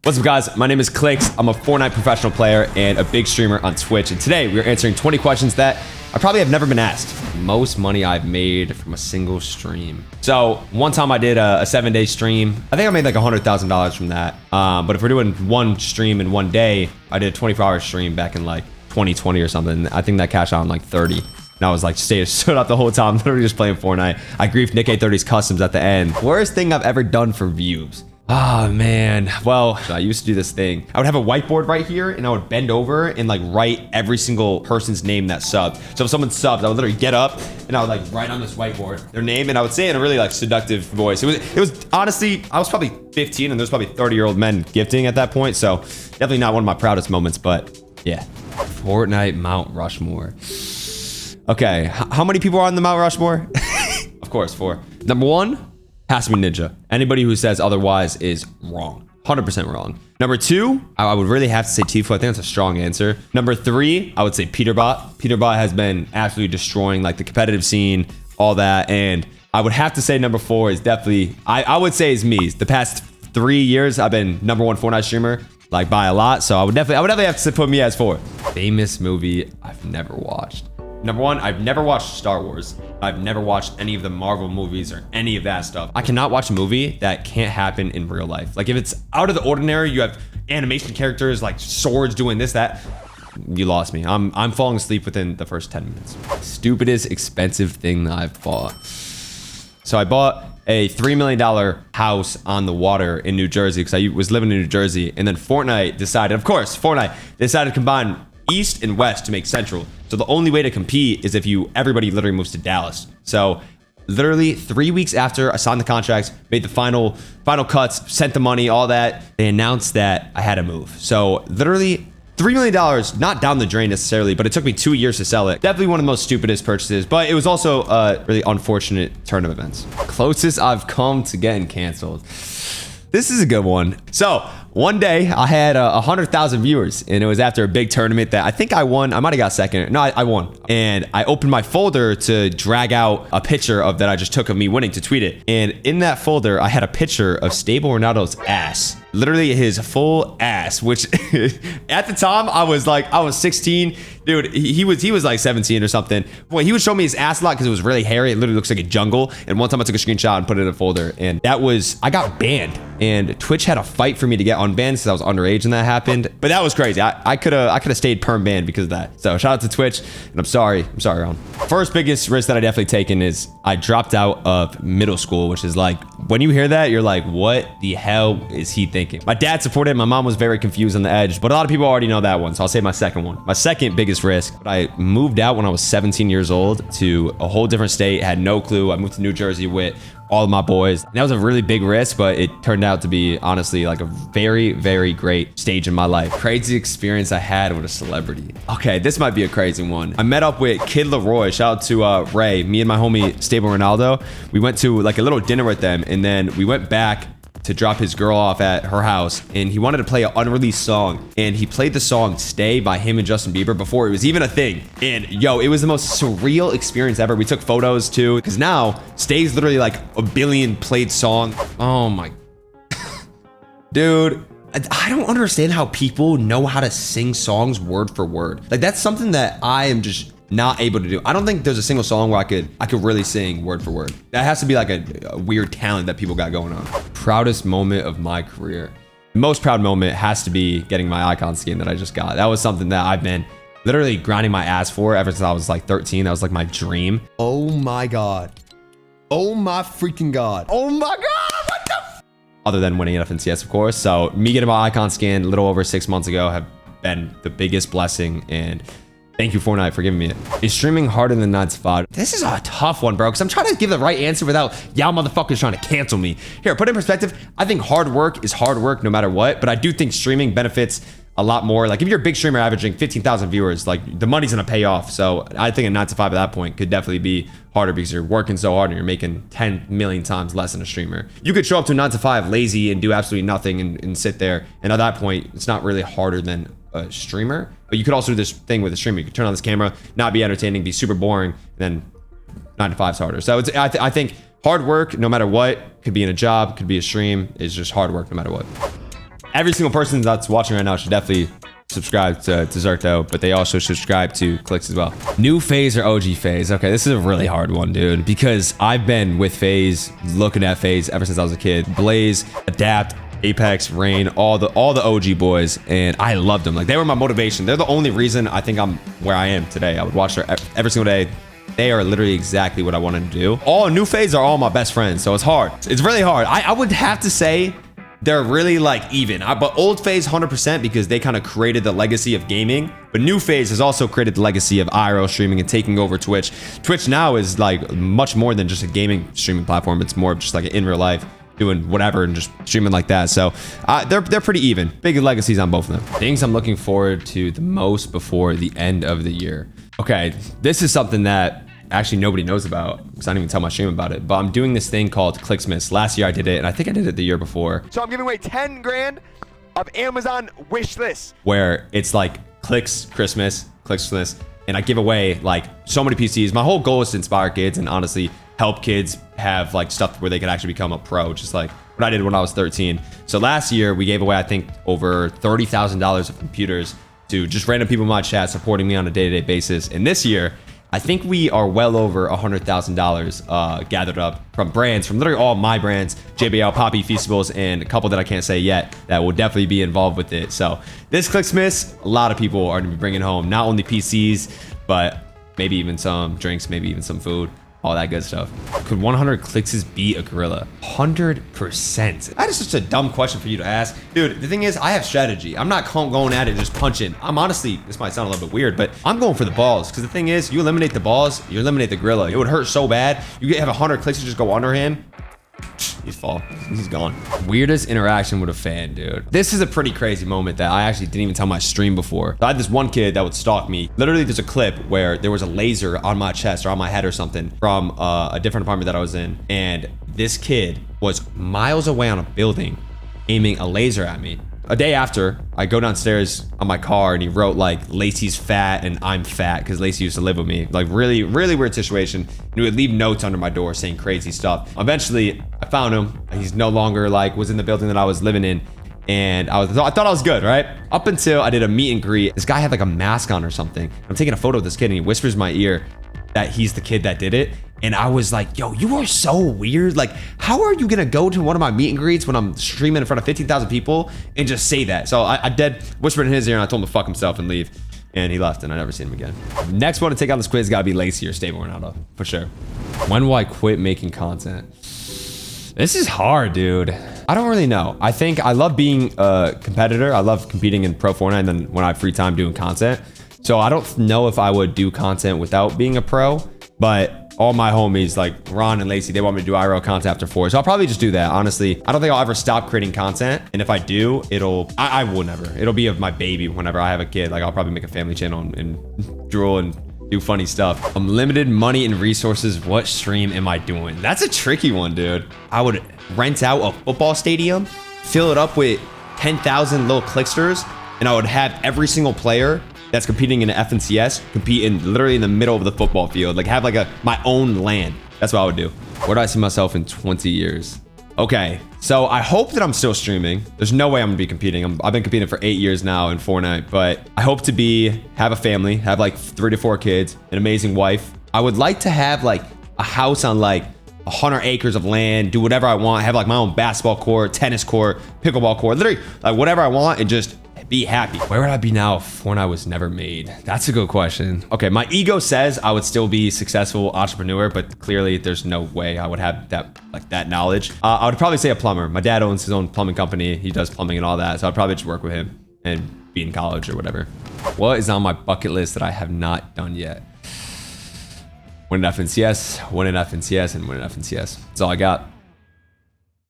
What's up, guys? My name is Clix. I'm a Fortnite professional player and a big streamer on Twitch. And today we're answering 20 questions that I probably have never been asked. Most money I've made from a single stream. So one time I did a 7-day stream. I think I made like $100,000 from that. But if we're doing one stream in one day, I did a 24-hour stream back in like 2020 or something. I think that cashed out in like 30. And I was like, stood out the whole time, literally just playing Fortnite. I griefed Nick 830's customs at the end. Worst thing I've ever done for views. Oh man, well, I used to do this thing. I would have a whiteboard right here and I would bend over and like write every single person's name that subbed. So if someone subbed, I would literally get up and I would like write on this whiteboard their name and I would say it in a really like seductive voice. It was honestly, I was probably 15 and there's probably 30-year-old men gifting at that point. So definitely not one of my proudest moments, but yeah. Fortnite Mount Rushmore. Okay, how many people are on the Mount Rushmore? Of course, 4. Number 1. Has to be Ninja. Anybody who says otherwise is wrong. 100% wrong. Number 2, I would really have to say Tifu. I think that's a strong answer. Number 3, I would say Peterbot. Peterbot has been absolutely destroying like the competitive scene, all that. And I would have to say number 4 is definitely, I would say is me. The past 3 years, I've been number 1 Fortnite streamer, like by a lot. So I would definitely have to put me as 4. Famous movie I've never watched. Number 1, I've never watched Star Wars. I've never watched any of the Marvel movies or any of that stuff. I cannot watch a movie that can't happen in real life. Like if it's out of the ordinary, you have animation characters like swords doing this, that, you lost me. I'm falling asleep within the first 10 minutes. Stupidest expensive thing that I've bought. So I bought a $3 million house on the water in New Jersey because I was living in New Jersey. And then Fortnite decided, of course, Fortnite decided to combine East and West to make Central. So the only way to compete is if everybody literally moves to Dallas. So literally 3 weeks after I signed the contracts, made the final cuts, sent the money, all that, they announced that I had to move. So literally $3 million, not down the drain necessarily, but it took me 2 years to sell it. Definitely one of the most stupidest purchases, but it was also a really unfortunate turn of events. Closest I've come to getting canceled. This is a good one. So one day I had 100,000 viewers and it was after a big tournament that I think I won. I might've got second. No, I won. And I opened my folder to drag out a picture of that I just took of me winning to tweet it. And in that folder, I had a picture of Stable Ronaldo's ass. Literally his full ass, which at the time I was 16. Dude, he was like 17 or something. Boy, he would show me his ass a lot because it was really hairy. It literally looks like a jungle. And one time I took a screenshot and put it in a folder. And I got banned. And Twitch had a fight for me to get unbanned because I was underage and that happened. But that was crazy. I could have stayed perm banned because of that. So shout out to Twitch. And I'm sorry, Ron. First biggest risk that I definitely taken is I dropped out of middle school, which is like, when you hear that, you're like, what the hell is he thinking? My dad supported it. My mom was very confused on the edge, but a lot of people already know that one. So I'll say my second one. My second biggest risk, I moved out when I was 17 years old to a whole different state, had no clue. I moved to New Jersey with all of my boys. And that was a really big risk, but it turned out to be honestly like a very, very great stage in my life. Crazy experience I had with a celebrity. Okay, this might be a crazy one. I met up with Kid Leroy. Shout out to Ray, me and my homie Stable Ronaldo. We went to like a little dinner with them and then we went back to drop his girl off at her house and he wanted to play an unreleased song and he played the song Stay by him and Justin Bieber before it was even a thing. And yo, it was the most surreal experience ever. We took photos too because now Stay's literally like a billion played song. Oh my dude, I don't understand how people know how to sing songs word for word. Like that's something that I am just not able to do. I don't think there's a single song where I could really sing word for word. That has to be like a weird talent that people got going on. Proudest moment of my career. The most proud moment has to be getting my icon skin that I just got. That was something that I've been literally grinding my ass for ever since I was like 13. That was like my dream. Oh my God. Oh my freaking God. Oh my God. What the other than winning an FNCS, of course. So me getting my icon skin a little over 6 months ago have been the biggest blessing, and thank you, Fortnite, for giving me it. Is streaming harder than 9 to 5? This is a tough one, bro, because I'm trying to give the right answer without y'all motherfuckers trying to cancel me. Here, put it in perspective. I think hard work is hard work no matter what, but I do think streaming benefits a lot more. Like if you're a big streamer averaging 15,000 viewers, like the money's gonna pay off. So I think a 9 to 5 at that point could definitely be harder because you're working so hard and you're making 10 million times less than a streamer. You could show up to a 9 to 5 lazy and do absolutely nothing and sit there. And at that point, it's not really harder than a streamer, but you could also do this thing with a streamer. You could turn on this camera, not be entertaining, be super boring, and then 9 to 5's harder. So I think hard work, no matter what, could be in a job, could be a stream, is just hard work no matter what. every single person that's watching right now should definitely subscribe to Dexerto, but they also should subscribe to Clix as well. New FaZe or OG FaZe? Okay, this is a really hard one, dude, because I've been with FaZe, looking at FaZe ever since I was a kid. Blaze, Adapt, Apex, Rain, all the OG boys, and I loved them. Like, they were my motivation. They're the only reason I think I'm where I am today. I would watch them every single day. They are literally exactly what I wanted to do. All new FaZe are all my best friends, so it's hard. It's really hard. I would have to say they're really like even. But old FaZe 100% because they kind of created the legacy of gaming. But new FaZe has also created the legacy of IRL streaming and taking over Twitch. Twitch now is like much more than just a gaming streaming platform. It's more of just like in real life, doing whatever and just streaming like that. So they're pretty even. Big legacies on both of them. Things I'm looking forward to the most before the end of the year. Okay, this is something that actually nobody knows about because I didn't even tell my stream about it, but I'm doing this thing called Clix. Last year I did it, and I think I did it the year before. So I'm giving away 10 grand of Amazon wish list, where it's like Clix Christmas, and I give away like so many PCs. My whole goal is to inspire kids and honestly help kids have like stuff where they can actually become a pro, just like what I did when I was 13. So last year we gave away, I think, over $30,000 of computers to just random people in my chat supporting me on a day-to-day basis. And this year, I think we are well over $100,000 gathered up from brands, from literally all my brands, JBL, Poppy, Feastables, and a couple that I can't say yet that will definitely be involved with it. So this Clixmas, a lot of people are going to be bringing home not only PCs, but maybe even some drinks, maybe even some food, all that good stuff. Could 100 Clixes beat a gorilla? 100%. That is such a dumb question for you to ask. Dude, the thing is, I have strategy. I'm not going at it just punching. I'm honestly, this might sound a little bit weird, but I'm going for the balls. Because the thing is, you eliminate the balls, you eliminate the gorilla. It would hurt so bad. You have 100 Clixes just go under him. He's fall. He's gone. Weirdest interaction with a fan, dude. This is a pretty crazy moment that I actually didn't even tell my stream before. So I had this one kid that would stalk me. Literally, there's a clip where there was a laser on my chest or on my head or something from a different apartment that I was in. And this kid was miles away on a building aiming a laser at me. A day after, I go downstairs on my car and he wrote like, Lacey's fat and I'm fat, because Lacey used to live with me. Like really, really weird situation. And he would leave notes under my door saying crazy stuff. Eventually, I found him. He's no longer like was in the building that I was living in. And I thought I was good, right? Up until I did a meet and greet. This guy had like a mask on or something. I'm taking a photo of this kid and he whispers in my ear that he's the kid that did it. And I was like, yo, you are so weird. Like, how are you gonna go to one of my meet and greets when I'm streaming in front of 15,000 people and just say that? So I dead whispered in his ear and I told him to fuck himself and leave. And he left and I never seen him again. Next one to take on this quiz gotta be Lacey or Stable Ronaldo, for sure. When will I quit making content? This is hard, dude. I don't really know. I think I love being a competitor. I love competing in pro Fortnite and then when I have free time doing content. So I don't know if I would do content without being a pro, but all my homies like Ron and Lacey, they want me to do IRL content after 4. So I'll probably just do that. Honestly, I don't think I'll ever stop creating content. And if I do, I will never. It'll be of my baby whenever I have a kid. Like I'll probably make a family channel and drool and do funny stuff. Unlimited money and resources. What stream am I doing? That's a tricky one, dude. I would rent out a football stadium, fill it up with 10,000 little Clicksters, and I would have every single player that's competing in the FNCS compete in literally in the middle of the football field, like have like my own land. That's what I would do. Where do I see myself in 20 years? Okay, so I hope that I'm still streaming. There's no way I'm gonna be competing. I've been competing for 8 years now in Fortnite, but I hope to have a family, have like 3 to 4 kids, an amazing wife. I would like to have like a house on like 100 acres of land, do whatever I want, have like my own basketball court, tennis court, pickleball court, literally like whatever I want and just be happy. Where would I be now if Fortnite was never made? That's a good question. Okay, my ego says I would still be a successful entrepreneur, but clearly there's no way I would have that knowledge. I would probably say a plumber. My dad owns his own plumbing company. He does plumbing and all that. So I'd probably just work with him and be in college or whatever. What is on my bucket list that I have not done yet? Win an FNCS, win an FNCS, and win an FNCS. That's all I got.